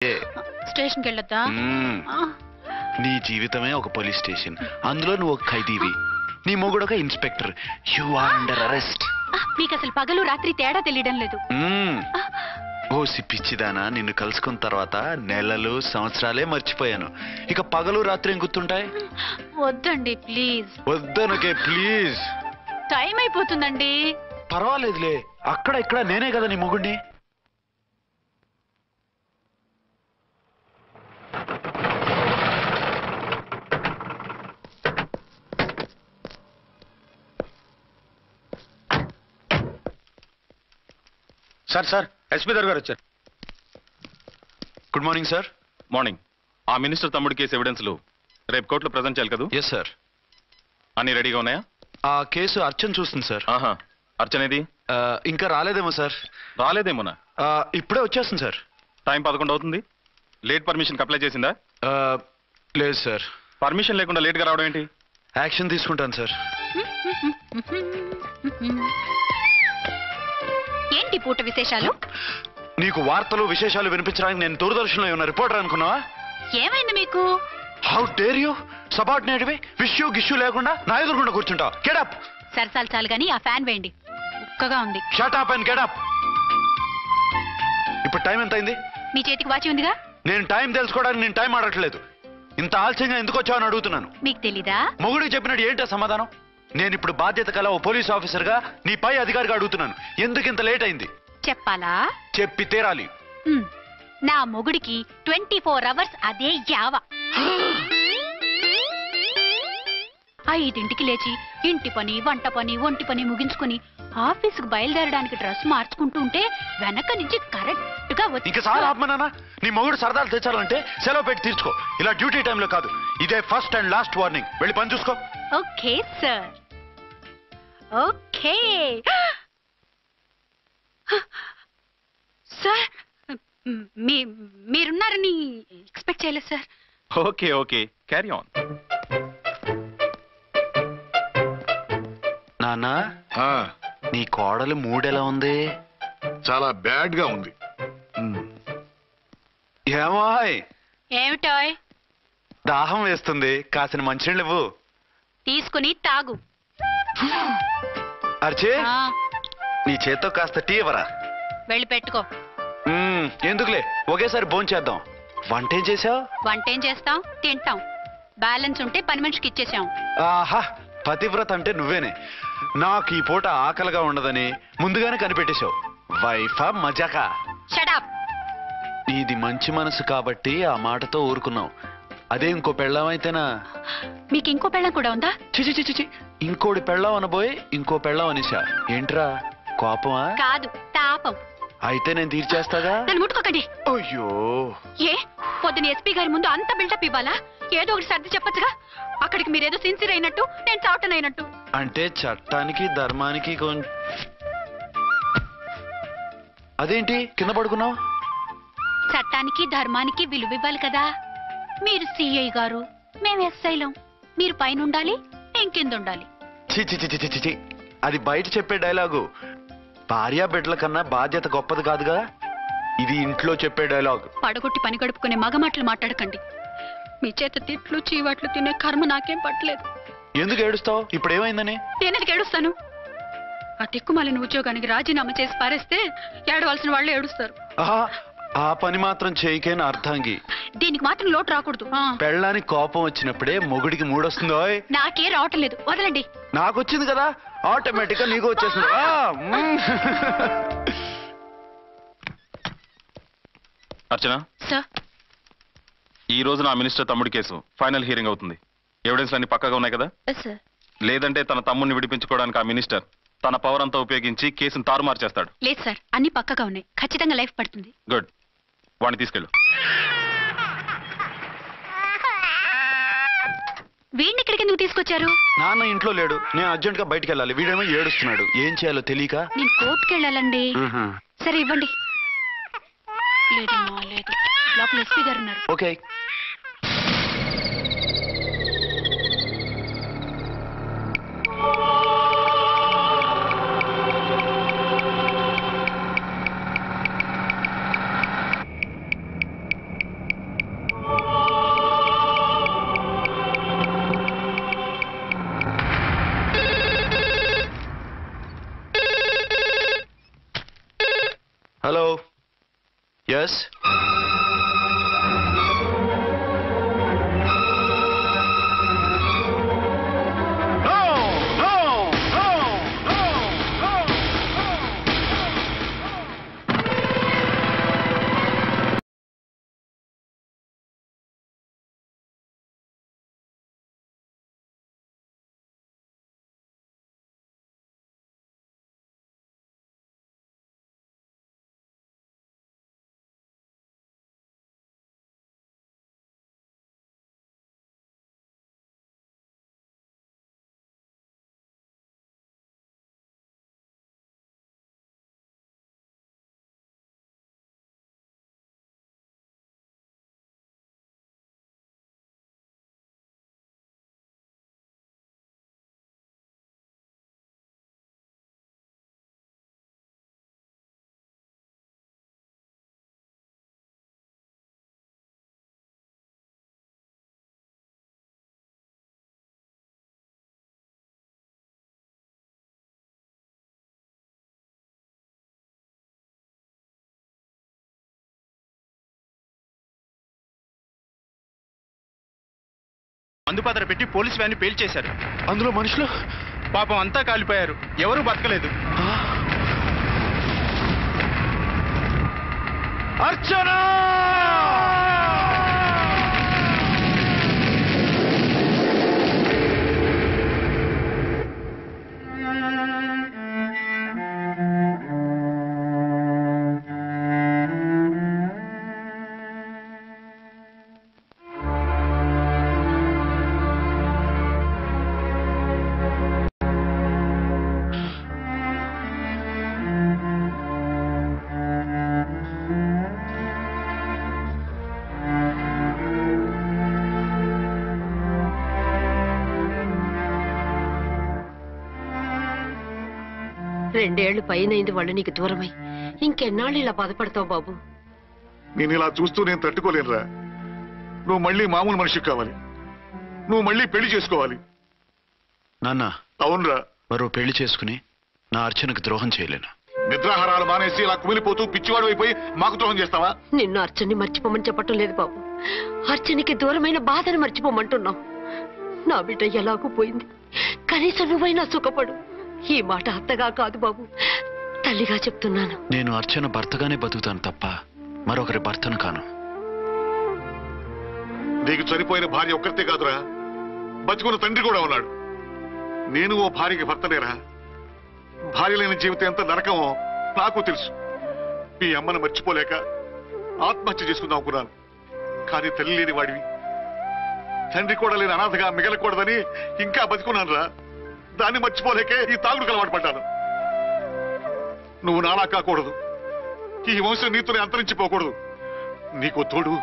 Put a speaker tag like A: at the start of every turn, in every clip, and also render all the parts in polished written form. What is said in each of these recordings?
A: స్టేషన్కి వెళ్ళొద్దా?
B: నీ జీవితమే ఒక పోలీస్ స్టేషన్, అందులో నువ్వు ఒక ఖైదీవి, నీ మొగుడు ఒక inspector. You are under arrest.
A: మీకు అసలు పగలు రాత్రి తేడా తెలియడం లేదు.
B: ఓ సిప్పిచ్చిదానా, నిన్ను కలుసుకున్న తర్వాత నెలలు సంవత్సరాలే మర్చిపోయాను. ఇక పగలు రాత్రి ఏం గుర్తుంటాయి?
A: వద్దండి ప్లీజ్.
B: వద్దనకే ప్లీజ్.
A: టైం అయిపోతుందండి.
B: పర్వాలేదులే, అక్కడ ఇక్కడ నేనే కదా నీ మొగుడిని.
C: సార్ సార్ ఎస్పీ గారు వచ్చారు.
B: Good morning sir.
C: మార్నింగ్. ఆ మినిస్టర్ తమ్ముడి కేసు ఎవిడెన్స్లు రేపు కోర్టులో ప్రజెంట్ చేయాలి కదా?
B: Yes sir.
C: అన్ని రెడీగా ఉన్నాయా?
B: ఆ కేసు అర్చన చూస్తుంది సార్.
C: ఆహా, అర్చనేది?
B: ఇంకా రాలేదేమో సార్.
C: రాలేదేమోనా?
B: ఇప్పుడే వచ్చేస్తుంది సార్.
C: టైం 11 అవుతుంది. లేట్ పర్మిషన్ అప్లై చేసిందా?
B: లేదు సార్.
C: పర్మిషన్ లేకుండా లేట్గా రావడం ఏంటి?
B: యాక్షన్ తీసుకుంటాను సార్.
A: ఏంటి పూట విశేషాలు?
B: నీకు వార్తలు విశేషాలు వినిపించడానికి నేను దూరదర్శన్లో ఉన్న రిపోర్టర్ అనుకున్నావా?
A: ఏమైంది మీకు?
B: How dare you? సబార్డినేట్వి విష్యూ గిష్యూ లేకుండా నా ఎదురుకుండా కూర్చుంటావు. Get up.
A: సరసాలు చాలు గానీ ఆ ఫ్యాన్ వేయండి, ఉక్కగా ఉంది.
B: Shut up and get up. ఇప్పుడు టైం ఎంత అయింది?
A: మీ చేతికి వాచి ఉందిగా.
B: నేను టైం తెలుసుకోవడానికి నేను టైం ఆడట్లేదు. ఇంత ఆలస్యంగా ఎందుకు వచ్చావని అడుగుతున్నాను.
A: మీకు తెలీదా?
B: మొగుడికి చెప్పినట్టు ఏంటో సమాధానం? నేను ఇప్పుడు బాధ్యత కల ఓ పోలీస్ ఆఫీసర్ గా నీ పై అధికారిగా అడుగుతున్నాను, ఎందుకు ఇంత లేట్ అయింది?
A: చెప్పాలా?
B: చెప్పి తీరాలి.
A: నా మొగుడికి 24 అవర్స్ అదే యావ. 5ంటికి లేచి ఇంటి పని, వంట పని, ఒంటి పని ముగించుకుని ఆఫీసుకు బయలుదేరడానికి డ్రెస్ మార్చుకుంటూ ఉంటే వెనక నుంచి కరెక్ట్ గా వచ్చి.
B: ఇంకా చాలా ఆత్మనానా, నీ మొగుడు సరదాలు తెచ్చాలంటే సెలవు పెట్టి తీర్చుకో. ఇలా డ్యూటీ టైంలో కాదు. ఇదే ఫస్ట్ అండ్ లాస్ట్ వార్నింగ్. వెళ్ళి పని చూసుకో.
A: Okay sir. Okay sir. మీరున్నారని ఎక్స్పెక్ట్ చేయలేదు sir.
C: Okay okay, carry on.
B: నాన్నా, నీ కోడలు మూడెలా ఉంది?
D: చాలా బ్యాడ్ గా ఉంది.
B: ఏమాయ్?
A: ఏమిటాయ్?
B: దాహం వేస్తుంది, కాసిన మంచినీళ్ళు ఇవ్వు.
A: తీసుకుని తాగు.
B: అర్చే, నీ చేత్తో కాస్త టీ ఇవ్వరా?
A: వెళ్ళి పెట్టుకో.
B: ఎందుకులే, ఒకేసారి భోంచేద్దాం. వంటేం చేసావు?
A: వంటేం చేస్తాం, తింటాం. బ్యాలెన్స్ ఉంటే పని మనిషికి ఇచ్చేసాం.
B: ఆహా, పతివ్రత అంటే నువ్వేనే. నాకు ఈ పూట ఆకలిగా ఉండదని ముందుగానే కనిపెట్టేశావు. వైఫా మజాకా?
A: Shut up.
B: నీది మంచి మనసు కాబట్టి ఆ మాటతో ఊరుకున్నావు. అదే ఇంకో పెళ్ళం అయితేనా?
A: మీకు ఇంకో పెళ్ళం కూడా ఉందా?
B: చిచి చిచి చి, ఇంకోటి పెళ్ళం అనబోయి ఇంకో పెళ్ళం అనేసా. ఏంట్రా, కోపమా?
A: కాదు, తాపం.
B: అయితే నేను తీర్చేస్తాగా.
A: నన్ను ముట్టుకోకండి.
B: అయ్యో,
A: ఏ పొద్దున ఎస్పీ గారి ముందు అంత బిల్డప్ ఇవ్వాలా? ఏదో ఒకటి సర్ది చెప్పచ్చుగా. అక్కడికి మీరేదో సిన్సియర్ అయినట్టు, నేను చావటం అయినట్టు.
B: అంటే చట్టానికి ధర్మానికి అదేంటి కింద పడుకున్నావు?
A: చట్టానికి ధర్మానికి విలువ ఇవ్వాలి కదా. మీరు సిఐ గారు, మేము ఎస్ఐలం. మీరు పైన ఉండాలి, నేను కింద ఉండాలి.
B: చిచి చిచి చిచి చి, అది బయట చెప్పే డైలాగు. భార్యా బిడ్డల కన్నా బాధ్యత గొప్పది కాదుగా. ఇది ఇంట్లో చెప్పే డైలాగ్.
A: పడగొట్టి పని గడుపుకునే మగమాటలు మాట్లాడకండి. మీ చేత తిట్లు చీవాట్లు తినే కర్మ నాకేం పట్టలేదు.
B: ఎందుకు ఏడుస్తావు? ఇప్పుడు ఏమైందని?
A: నేనెందుకు ఏడుస్తాను? ఆ తిక్కుమాలిన ఉద్యోగానికి రాజీనామా చేసి పారేస్తే ఏడవలసిన వాళ్ళు ఏడుస్తారు.
B: ఆ పని మాత్రం చేయకేన అర్థంగి.
A: దీనికి మాత్రం లోటు రాకూడదు.
B: పెళ్ళానికి కోపం వచ్చినప్పుడే మొగుడికి మూడొస్తుందో?
A: నాకే రావటం లేదు, వదలండి.
B: నాకు వచ్చింది కదా, ఆటోమేటిక్ గా నీకు వచ్చేసింది.
C: అర్చన
A: సార్,
C: ఈ రోజు నా మినిస్టర్ తమ్ముడి కేసు ఫైనల్ హియరింగ్ అవుతుంది. ఎవిడెన్స్ అన్ని పక్కగా ఉన్నాయి కదా?
A: సార్.
C: లేదంటే తన తమ్ముడిని విడిపించుకోవడానికి ఆ మినిస్టర్ తన పవర్ అంతా ఉపయోగించి కేసును తారుమారు చేస్తాడు.
A: లేదు సార్, అన్ని పక్కగా ఉన్నాయి. ఖచ్చితంగా లైఫ్ పడుతుంది.
C: గుడ్, వాడిని తీసుకెళ్ళు.
A: వీడిని ఇక్కడికి ఎందుకు తీసుకొచ్చారు?
B: నాన్న ఇంట్లో లేడు, నేను అర్జెంట్ గా బయటకు వెళ్ళాలి. వీడేమో ఏడుస్తున్నాడు, ఏం చేయాలో తెలియక.
A: నేను కోర్టుకు వెళ్ళాలండి. సరే ఇవ్వండి. లేదమ్మా లేదు, లోపల ఎస్పీ గారు ఉన్నారు.
B: ఓకే. ఎస్
E: మందుపాత్ర పెట్టి పోలీస్ వ్యాన్ పేల్చేశారు.
B: అందులో మనుషులు
E: పాపం అంతా కాలిపోయారు. ఎవరూ బతకలేదు.
B: అర్చనా!
F: రెండేళ్లు పైనైంది వాళ్ళు నీకు దూరమై. ఇంకెన్నాళ్ళు ఇలా బాధపడతావు బాబు?
D: నేను ఇలా చూస్తూ నేను తట్టుకోలేనురా. నువ్వు మళ్ళీ మామూలు మనిషి కావాలి. నువ్వు మళ్ళీ పెళ్లి చేసుకోవాలి.
B: నాన్న,
D: అవునరా.
B: మరో పెళ్లి చేసుకుని నా అర్చనకు ద్రోహం చేయలేను.
D: నిద్రాహారాలు మానేసి ఇలా కుమిలిపోతూ పిచ్చివాడు అయిపోయి మాకు ద్రోహం చేస్తావా?
F: నిన్ను అర్చన్ని మర్చిపోమని చెప్పటం లేదు బాబు. అర్చనికి దూరమైన బాధను మర్చిపోమంటున్నావు. నా బిడ్డ ఎలాగూ పోయింది, కనీసం నువ్వైనా సుఖపడు. ఈ మాట అత్తగా కాదు బాబు, తల్లిగా చెప్తున్నాను.
B: నేను అర్చన భర్తగానే బతుకుతాను తప్ప మరొకరి భర్తను కాను.
D: నీకు చనిపోయిన భార్య ఒక్కరితే కాదురా, బతుకున్న తండ్రి కూడా ఉన్నాడు. నేను ఓ భార్యకి భర్తనేరా. భార్య లేని జీవితం ఎంత నరకమో నాకు తెలుసు. మీ అమ్మను మర్చిపోలేక ఆత్మహత్య చేసుకుందాం అనుకున్నాను. కానీ తల్లి లేని వాడివి, తండ్రి కూడా లేని అనాథగా మిగలకూడదని ఇంకా బతుకున్నాను రా. దాన్ని మర్చిపోలేకే ఈ తాగుడుకు అలవాటు పడ్డాను. నువ్వు నాలా కాకూడదు. ఈ వంశం నీతోనే అంతరించిపోకూడదు. నీకు తోడు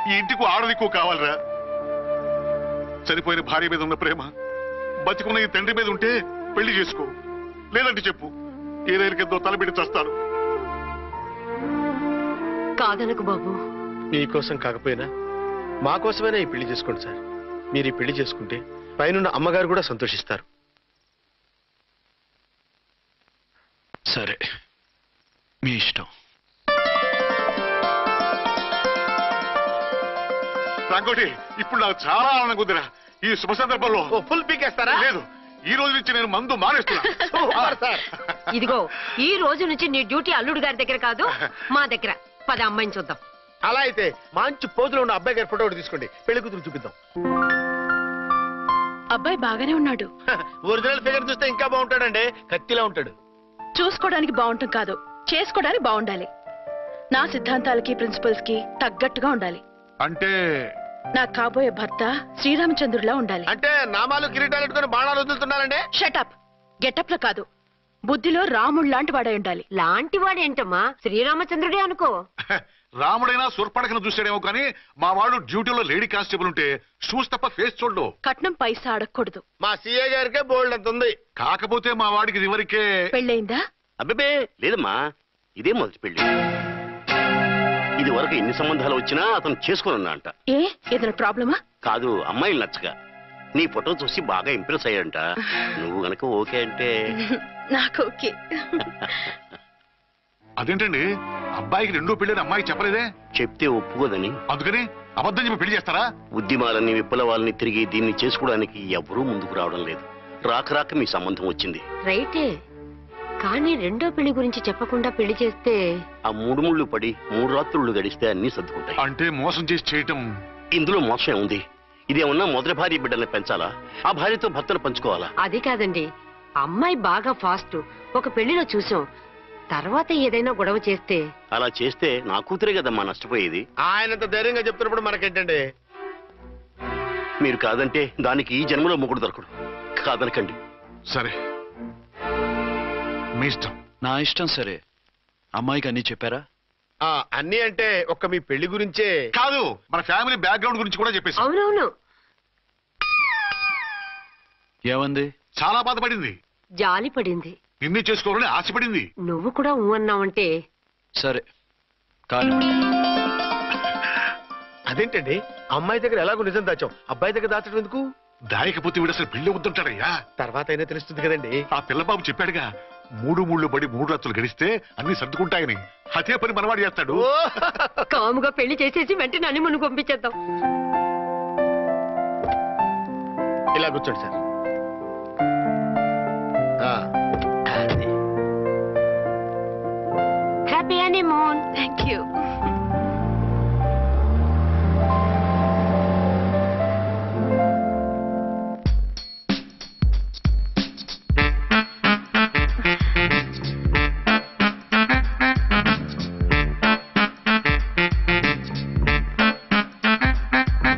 D: ఈ ఇంటికి ఆడదికు కావాలిరా. చనిపోయిన భార్య మీద ఉన్న ప్రేమ బతికున్న ఈ తండ్రి మీద ఉంటే పెళ్లి చేసుకో. లేదంటే చెప్పు, ఏ రైలుకెంతో తలబెట్టి చేస్తాను.
F: కాదనకు బాబు.
E: మీకోసం కాకపోయినా మా కోసమైనా ఈ పెళ్లి చేసుకోండి సార్. మీరు ఈ పెళ్లి చేసుకుంటే పైనున్న అమ్మగారు కూడా సంతోషిస్తారు.
B: సరే, మీ ఇష్టం.
D: రంగోటి, ఇప్పుడు నాకు చాలా ఆనందంగా ఉందిరా. ఈ శుభ సందర్భంలో
E: ఫుల్ పీకేస్తారా?
D: లేదు, ఈ రోజు నుంచి నేను మందు మానేస్తున్నా.
F: ఇదిగో, ఈ రోజు నుంచి నీ డ్యూటీ అల్లుడు గారి దగ్గర కాదు, మా దగ్గర. పద అమ్మాయిని చూద్దాం.
E: అలా అయితే మంచి పోజులో ఉన్న అబ్బాయి గారి ఫోటో ఒకటి తీసుకోండి, పెళ్లి కూతురు చూపిద్దాం.
G: అబ్బాయి బాగానే ఉన్నాడు.
E: ఒరిజినల్ ఫిగర్ చూస్తే ఇంకా బాగుంటాడండి, కత్తిలా ఉంటాడు.
G: చూసుకోవడానికి బాగుంటాం కాదు, చేసుకోవడానికి బాగుండాలి. నా సిద్ధాంతాలకి ప్రిన్సిపల్స్ కి తగ్గట్టుగా ఉండాలి.
D: అంటే
G: నా కాబోయే భర్త శ్రీరామచంద్రులా ఉండాలి.
E: అంటే నామాలు కిరీటాలు పెట్టుకుని బాణాలు వదులుతున్నారండి.
G: షటప్. గెటప్ లో కాదు, బుద్ధిలో రాముడు లాంటి వాడై ఉండాలి.
F: లాంటి వాడేంటమ్మా, శ్రీరామచంద్రుడే అనుకో.
D: రాముడైనా సుర్పడకను చూసాడేమో కానీ మా వాడు డ్యూటీలో లేడీ కానిస్టేబుల్ ఉంటే షూస్ తప్ప ఫేస్ చూడడు.
G: కట్నం పైసా అడగకూడదు.
E: మా సీఏ గారికే బోల్డ్ అంత ఉంది.
D: కాకపోతే మా వాడికి ఇదివరకే
G: పెళ్ళయిందా?
H: అబ్బే లేదమ్మా, ఇదే మొదటి పెళ్లి. ఇది వరకు ఎన్ని సంబంధాలు వచ్చినా అతను చేసుకున్నా అంట.
G: ఏ ఏదైనా ప్రాబ్లమా?
H: కాదు, అమ్మాయిలు నచ్చగా నీ ఫోటో చూసి బాగా ఇంప్రెస్ అయ్యాడంట. నువ్వు గనక ఓకే అంటే
G: నాకు ఓకే.
D: అదేంటండి అబ్బాయికి రెండో పెళ్ళని అమ్మాయి చెప్పలేదే?
H: చెప్తే ఒప్పుకోదని.
D: అందుకని అబద్ధం చెప్పి పెళ్లి చేస్తారా?
H: ఉద్యమాలని విప్లవాలని తిరిగి దీన్ని చేసుకోవడానికి ఎవరూ ముందుకు రావడం లేదు. రాక మీ సంబంధం వచ్చింది.
F: రైటే, కానీ రెండో పెళ్లి గురించి చెప్పకుండా పెళ్లి చేస్తే
H: ఆ 3 ముళ్ళు పడి 3 రాత్రులు గడిస్తే అన్ని సర్దుకుంటాయి.
D: అంటే మోసం చేసి చేయటం.
H: ఇందులో మోసం ఉంది. ఇదేమన్నా మొదటి భార్య బిడ్డల్ని పెంచాలా, ఆ భార్యతో భర్తను పంచుకోవాలా?
F: అది కాదండి, అమ్మాయి బాగా ఫాస్ట్. ఒక పెళ్లిలో చూసాం, తర్వాత ఏదైనా గొడవ చేస్తే.
H: అలా చేస్తే నా కూతురే కదమ్మా నష్టపోయేది.
E: ఆయనంత ధైర్యంగా చెప్తున్నప్పుడు మనకేంటండి?
H: మీరు కాదంటే దానికి ఈ జన్మలో మొగుడు దొరకడు. కాదనకండి.
D: సరే, మీ ఇష్టం.
B: నా ఇష్టం. సరే, అమ్మాయికి అన్నీ చెప్పారా?
E: అన్నీ అంటే ఒక్క మీ పెళ్లి గురించే
D: కాదు, మన ఫ్యామిలీ బ్యాక్గ్రౌండ్ గురించి కూడా చెప్పేసి.
F: అవునవును,
B: ఏమంది?
D: చాలా బాధపడింది,
F: జాలి పడింది,
D: నిన్నే చేసుకోవాలని ఆశపడింది.
F: నువ్వు కూడా ఊ అన్నావంటే.
B: సరే కానీ
E: అదేంటండి, అమ్మాయి దగ్గర ఎలాగో నిజం దాచాం, అబ్బాయి దగ్గర దాచడం ఎందుకు?
D: దాయకపోతే వీడు అసలు పెళ్లి వద్దుంటాడయ్యా.
E: తర్వాత అయినా తెలుస్తుంది కదండి.
D: ఆ పిల్లబాబు చెప్పాడుగా, 3 ముళ్ళు పడి 3 రాత్రులు గడిస్తే అన్ని సర్దుకుంటాయని. అదే పని మనవాడు చేస్తాడు.
F: కాముగా పెళ్లి చేసేసి వెంటనే అన్ని మును పంపించేద్దాం.
E: ఇలా కూర్చోండి sir.
F: Happy honeymoon.
G: Thank you.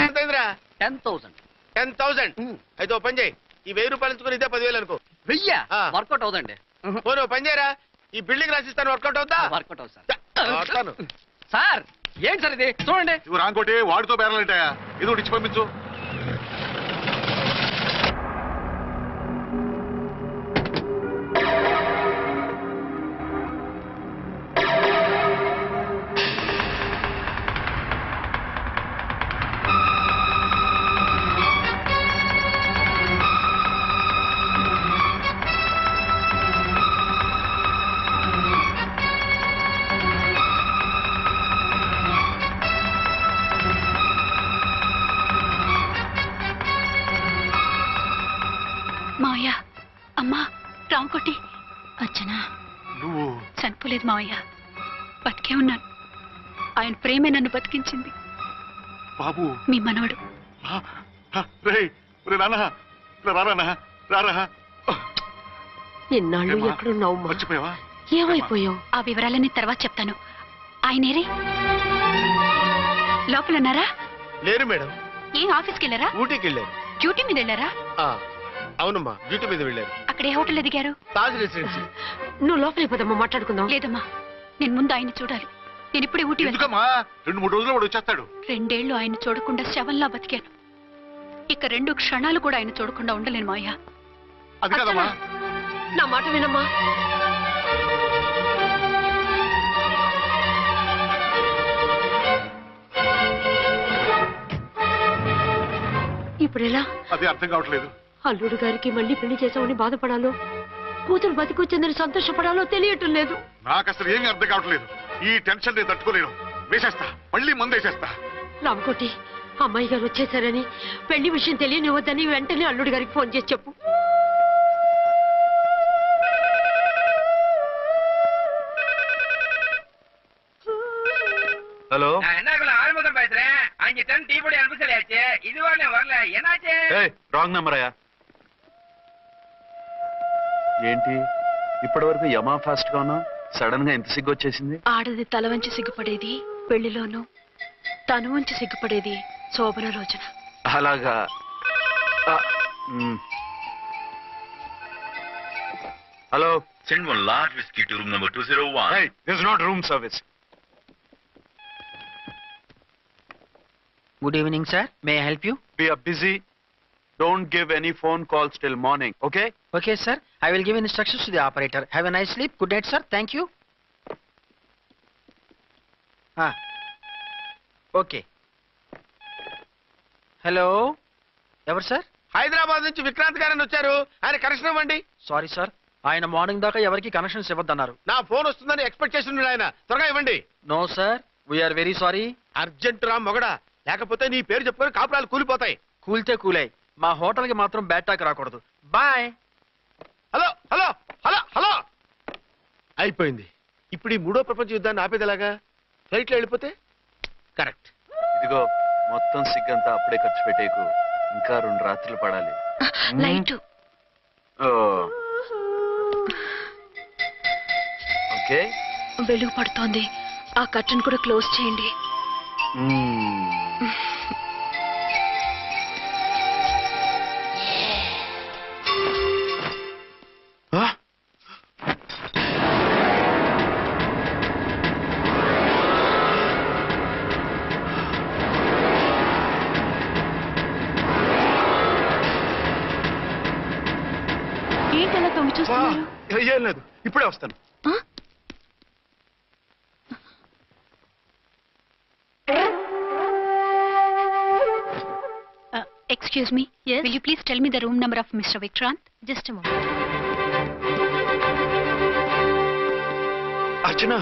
E: ఎంతైందిరా? 10,000. అయితే ఓ పని చేయి, ఈ 1000 రూపాయలు ఎంచుకుని ఇదే 10,000 అనుకో.
I: వర్కౌట్ అవుదండి.
E: పోనీ ఓ పని చేయరా, ఈ బిల్డింగ్ రాసిస్తాను, వర్కౌట్ అవుతా?
I: వర్కౌట్ అవుతుంది సార్.
E: వస్తాను.
I: సార్ ఏంటి సార్ ఇది చూడండి.
D: ఇవి రాంకోటి వాడితో బేరాలంటాయా? ఇది ఒకటి ఇచ్చి పంపించు.
A: మావయ్య, అమ్మా, రాంకోటి. అచ్చనా,
D: నువ్వు
A: చనిపోలేదు మావయ్య, బతికే ఉన్నాను. ఆయన ప్రేమే నన్ను బతికించింది.
D: బాబు,
A: మీ మనవడు.
D: రే నాన్న, రారా రారా.
F: ఇన్నాళ్ళు ఎక్కడున్నావు?
D: మర్చిపోయావా?
F: ఏమైపోయావు?
A: ఆ వివరాలన్నీ తర్వాత చెప్తాను. ఆయనేరే లోపల ఉన్నారా?
E: లేరు మేడం.
A: ఏం ఆఫీస్కి వెళ్ళారా?
E: ఊటీకి వెళ్ళారు.
A: డ్యూటీ మీద వెళ్ళారా?
E: అవునమ్మా, డ్యూటీ మీద వెళ్ళారు.
A: అక్కడ ఏ హోటల్ ఎదిగారు?
E: తాజ్ రెసిడెన్సీ.
F: నువ్వు లోపలికి పోదమ్మా, మాట్లాడుకుందాం.
A: లేదమ్మా, నేను ముందు ఆయన చూడాలి. నేను ఇప్పుడే ఊటీ వెళ్తాను.
D: ఎందుకమ్మా? 2-3 రోజుల్లో వాడు వచ్చేస్తాడు.
A: 2 ఏళ్లు ఆయన చూడకుండా శవంలా బతికాను. ఇక 2 క్షణాలు కూడా ఆయన చూడకుండా ఉండలేను మావయ్య.
D: అది కదమ్మా.
F: నా మాట వినమ్మా. ఇప్పుడు ఎలా?
D: అదే అర్థం కావట్లేదు.
F: అల్లుడు గారికి మళ్ళీ పెళ్లి చేసామని బాధపడాలో, కూతురు బతికొచ్చిందని సంతోషపడాలో తెలియటం లేదు.
D: నాకు అసలు ఏమీ అర్థం కావట్లేదు. ఈ టెన్షన్ నేను తట్టుకోలేను. వేసేస్తా, మళ్ళీ మందేసేస్తా.
F: రామకోటి, అమ్మాయి గారు వచ్చేసారని, పెళ్లి విషయం తెలియనివ్వద్దని వెంటనే అల్లుడు గారికి ఫోన్ చేసి చెప్పు.
B: ஹலோ,
I: ஆறுமுகம் பேசுறேன். 5 டன் டீ பொடி அனுப்ப சொல்லியாச்சு. இதுவரை வரல, என்னாச்சு?
B: రాంగ్ నెంబర్ అయ్యా. ఏంటి ఇప్పటి వరకు యమా ఫాస్ట్ గా ఉన్నా, సడన్ గా ఎంత సిగ్గు వచ్చేసింది?
G: ఆడది తల వంచి సిగ్గుపడేది పెళ్లిలోనూ, తను వంచి సిగ్గుపడేది శోభన రోజున.
B: అలాగా. Hello,
J: Send one large whiskey to room number 201.
B: hey, this is not room service.
I: Good evening, sir. May I help you?
B: We are busy. Don't give any phone calls till morning, okay?
I: Okay, sir. I will give instructions to the operator. Have a nice sleep. Good night, sir. Thank you. Okay. Hello. ఎవరు sir?
E: Hyderabad నుంచి విక్రాంత్ గారని వచ్చారు, ఆయన connection ఇవ్వండి.
I: Sorry sir,
K: ఆయన morning దాకా ఎవరికి connections ఇవ్వద్దన్నారు.
E: నా ఫోన్ వస్తుందని ఎక్స్పెక్ట్ చేస్తున్నాడు ఆయన. త్వరగా ఇవ్వండి.
K: No sir, we are very sorry.
E: Urgent రా మొగడా, లేకపోతే నీ పేరు చెప్పుకొని కాపురాలు కూలిపోతాయి.
K: కూల్తే కూలాయి, మా హోటల్ కి మాత్రం బ్యాడ్ టాక్ రాకూడదు. Bye.
E: Hello hello hello hello. అయిపోయింది. ఇప్పుడు ఈ 3వ ప్రపంచ యుద్ధాన్ని ఆపేదిలాగా? ఫ్లైట్లో వెళ్ళిపోతే కరెక్ట్.
L: ఇదిగో మొత్తం సిగ్గంతా అప్పుడే ఖర్చు పెట్టేకు, ఇంకా 2 రాత్రులు పడాలి.
A: లైట్
L: ఓకే,
G: వెలుగు పడుతోంది, ఆ కర్టన్ కూడా క్లోజ్ చేయండి.
A: ఏంటలా తొంగి చూస్తున్నారు?
E: ఏం లేదు, ఇప్పుడే వస్తాను.
A: Excuse me. Yes. Will you please tell me the room number of Mr. Vikrant? Just a moment.
B: Archana,